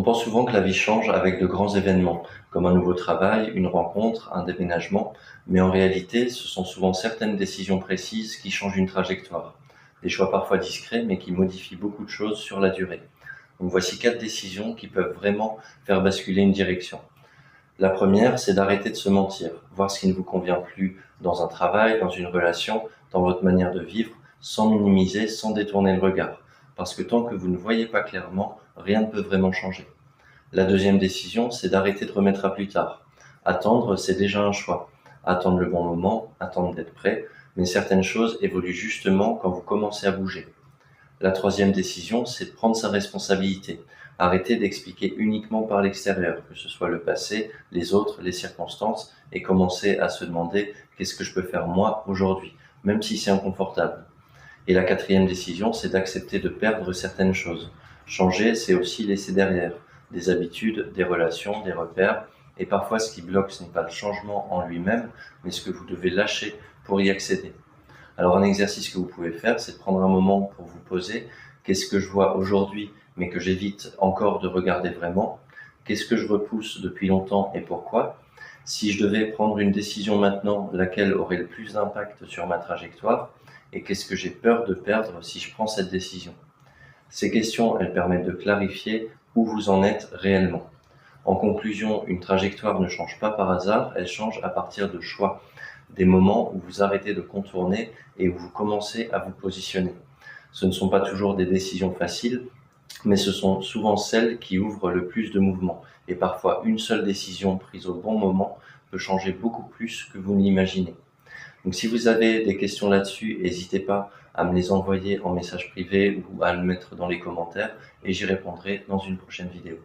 On pense souvent que la vie change avec de grands événements, comme un nouveau travail, une rencontre, un déménagement, mais en réalité, ce sont souvent certaines décisions précises qui changent une trajectoire. Des choix parfois discrets, mais qui modifient beaucoup de choses sur la durée. Donc voici 4 décisions qui peuvent vraiment faire basculer une direction. La première, c'est d'arrêter de se mentir, voir ce qui ne vous convient plus dans un travail, dans une relation, dans votre manière de vivre, sans minimiser, sans détourner le regard. Parce que tant que vous ne voyez pas clairement, rien ne peut vraiment changer. La deuxième décision, c'est d'arrêter de remettre à plus tard. Attendre, c'est déjà un choix. Attendre le bon moment, attendre d'être prêt, mais certaines choses évoluent justement quand vous commencez à bouger. La troisième décision, c'est de prendre sa responsabilité. Arrêter d'expliquer uniquement par l'extérieur, que ce soit le passé, les autres, les circonstances, et commencer à se demander qu'est-ce que je peux faire moi aujourd'hui, même si c'est inconfortable. Et la quatrième décision, c'est d'accepter de perdre certaines choses. Changer, c'est aussi laisser derrière des habitudes, des relations, des repères, et parfois ce qui bloque, ce n'est pas le changement en lui-même, mais ce que vous devez lâcher pour y accéder. Alors un exercice que vous pouvez faire, c'est de prendre un moment pour vous poser. Qu'est-ce que je vois aujourd'hui, mais que j'évite encore de regarder vraiment? Qu'est-ce que je repousse depuis longtemps et pourquoi? Si je devais prendre une décision maintenant, laquelle aurait le plus d'impact sur ma trajectoire? Et qu'est-ce que j'ai peur de perdre si je prends cette décision? Ces questions, elles permettent de clarifier où vous en êtes réellement. En conclusion, une trajectoire ne change pas par hasard, elle change à partir de choix, des moments où vous arrêtez de contourner et où vous commencez à vous positionner. Ce ne sont pas toujours des décisions faciles, mais ce sont souvent celles qui ouvrent le plus de mouvements. Et parfois, une seule décision prise au bon moment peut changer beaucoup plus que vous n'imaginez. Donc si vous avez des questions là-dessus, n'hésitez pas à me les envoyer en message privé ou à le mettre dans les commentaires et j'y répondrai dans une prochaine vidéo.